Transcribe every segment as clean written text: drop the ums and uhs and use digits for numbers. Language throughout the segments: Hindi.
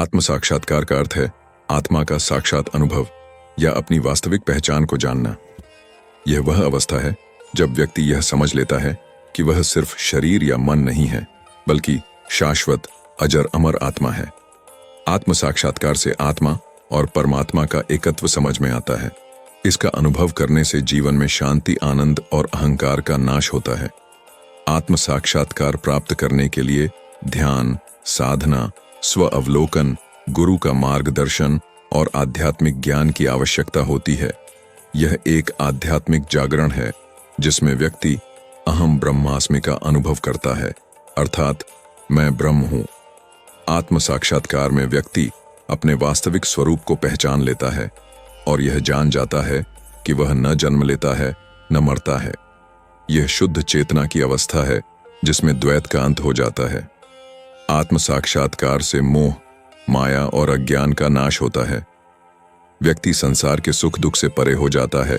आत्म साक्षात्कार का अर्थ है आत्मा का साक्षात अनुभव या अपनी वास्तविक पहचान को जानना। यह वह अवस्था है जब व्यक्ति यह समझ लेता है कि वह सिर्फ शरीर या मन नहीं है, बल्कि शाश्वत अजर अमर आत्मा है। आत्म साक्षात्कार से आत्मा और परमात्मा का एकत्व समझ में आता है। इसका अनुभव करने से जीवन में शांति, आनंद और अहंकार का नाश होता है। आत्म साक्षात्कार प्राप्त करने के लिए ध्यान, साधना, स्व अवलोकन, गुरु का मार्गदर्शन और आध्यात्मिक ज्ञान की आवश्यकता होती है। यह एक आध्यात्मिक जागरण है जिसमें व्यक्ति अहम ब्रह्मास्मि का अनुभव करता है, अर्थात मैं ब्रह्म हूं। आत्म साक्षात्कार में व्यक्ति अपने वास्तविक स्वरूप को पहचान लेता है और यह जान जाता है कि वह न जन्म लेता है न मरता है। यह शुद्ध चेतना की अवस्था है जिसमें द्वैत का अंत हो जाता है। आत्म साक्षात्कार से मोह, माया और अज्ञान का नाश होता है। व्यक्ति संसार के सुख दुख से परे हो जाता है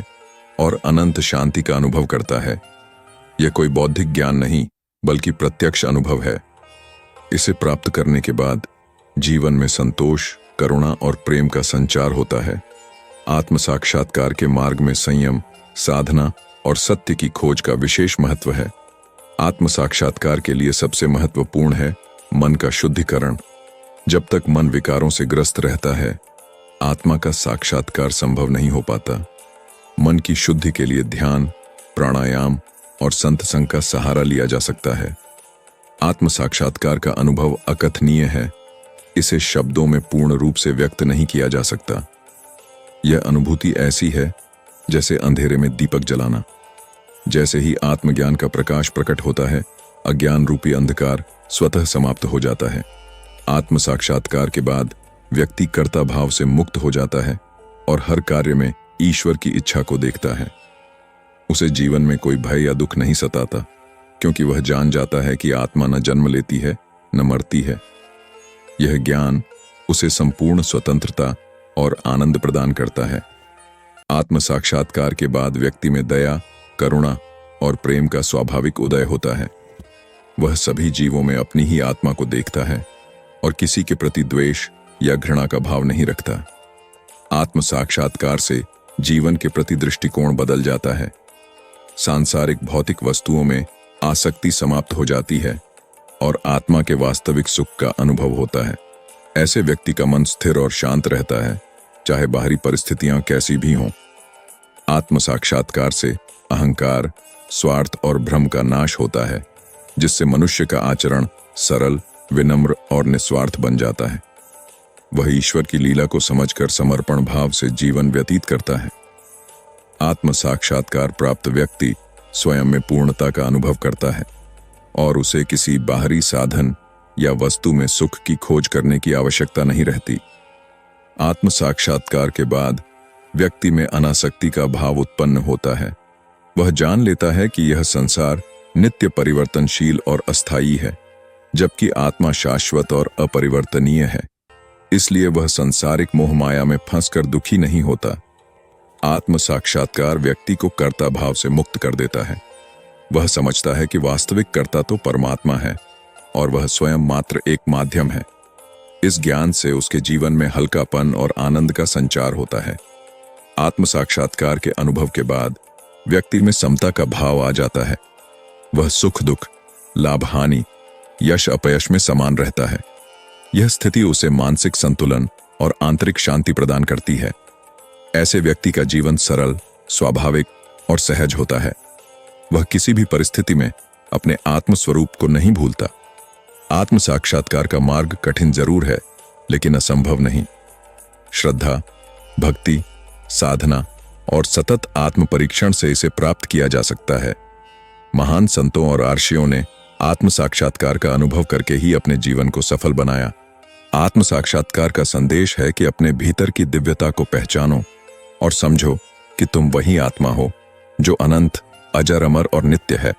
और अनंत शांति का अनुभव करता है। यह कोई बौद्धिक ज्ञान नहीं, बल्कि प्रत्यक्ष अनुभव है। इसे प्राप्त करने के बाद जीवन में संतोष, करुणा और प्रेम का संचार होता है। आत्म साक्षात्कार के मार्ग में संयम, साधना और सत्य की खोज का विशेष महत्व है। आत्म साक्षात्कार के लिए सबसे महत्वपूर्ण है मन का शुद्धिकरण। जब तक मन विकारों से ग्रस्त रहता है, आत्मा का साक्षात्कार संभव नहीं हो पाता। मन की शुद्धि के लिए ध्यान, प्राणायाम और संत संग का सहारा लिया जा सकता है। आत्म साक्षात्कार का अनुभव अकथनीय है। इसे शब्दों में पूर्ण रूप से व्यक्त नहीं किया जा सकता। यह अनुभूति ऐसी है जैसे अंधेरे में दीपक जलाना। जैसे ही आत्मज्ञान का प्रकाश प्रकट होता है, अज्ञान रूपी अंधकार स्वतः समाप्त हो जाता है। आत्म साक्षात्कार के बाद व्यक्ति कर्ता भाव से मुक्त हो जाता है और हर कार्य में ईश्वर की इच्छा को देखता है। उसे जीवन में कोई भय या दुख नहीं सताता, क्योंकि वह जान जाता है कि आत्मा न जन्म लेती है न मरती है। यह ज्ञान उसे संपूर्ण स्वतंत्रता और आनंद प्रदान करता है। आत्म साक्षात्कार के बाद व्यक्ति में दया, करुणा और प्रेम का स्वाभाविक उदय होता है। वह सभी जीवों में अपनी ही आत्मा को देखता है और किसी के प्रति द्वेष या घृणा का भाव नहीं रखता। आत्म साक्षात्कार से जीवन के प्रति दृष्टिकोण बदल जाता है। सांसारिक भौतिक वस्तुओं में आसक्ति समाप्त हो जाती है और आत्मा के वास्तविक सुख का अनुभव होता है। ऐसे व्यक्ति का मन स्थिर और शांत रहता है, चाहे बाहरी परिस्थितियां कैसी भी हों। आत्म साक्षात्कार से अहंकार, स्वार्थ और भ्रम का नाश होता है, जिससे मनुष्य का आचरण सरल, विनम्र और निस्वार्थ बन जाता है। वह ईश्वर की लीला को समझकर समर्पण भाव से जीवन व्यतीत करता है। आत्म साक्षात्कार प्राप्त व्यक्ति स्वयं में पूर्णता का अनुभव करता है और उसे किसी बाहरी साधन या वस्तु में सुख की खोज करने की आवश्यकता नहीं रहती। आत्म साक्षात्कार के बाद व्यक्ति में अनासक्ति का भाव उत्पन्न होता है। वह जान लेता है कि यह संसार नित्य परिवर्तनशील और अस्थायी है, जबकि आत्मा शाश्वत और अपरिवर्तनीय है। इसलिए वह सांसारिक मोह माया में फंसकर दुखी नहीं होता। आत्म साक्षात्कार व्यक्ति को कर्ता भाव से मुक्त कर देता है। वह समझता है कि वास्तविक कर्ता तो परमात्मा है और वह स्वयं मात्र एक माध्यम है। इस ज्ञान से उसके जीवन में हल्कापन और आनंद का संचार होता है। आत्म साक्षात्कार के अनुभव के बाद व्यक्ति में समता का भाव आ जाता है। वह सुख दुख, लाभ हानि, यश अपयश में समान रहता है। यह स्थिति उसे मानसिक संतुलन और आंतरिक शांति प्रदान करती है। ऐसे व्यक्ति का जीवन सरल, स्वाभाविक और सहज होता है। वह किसी भी परिस्थिति में अपने आत्म स्वरूप को नहीं भूलता। आत्म साक्षात्कार का मार्ग कठिन जरूर है, लेकिन असंभव नहीं। श्रद्धा, भक्ति, साधना और सतत आत्म परीक्षण से इसे प्राप्त किया जा सकता है। महान संतों और आर्षियों ने आत्म साक्षात्कार का अनुभव करके ही अपने जीवन को सफल बनाया। आत्म साक्षात्कार का संदेश है कि अपने भीतर की दिव्यता को पहचानो और समझो कि तुम वही आत्मा हो जो अनंत, अजर, अमर और नित्य है।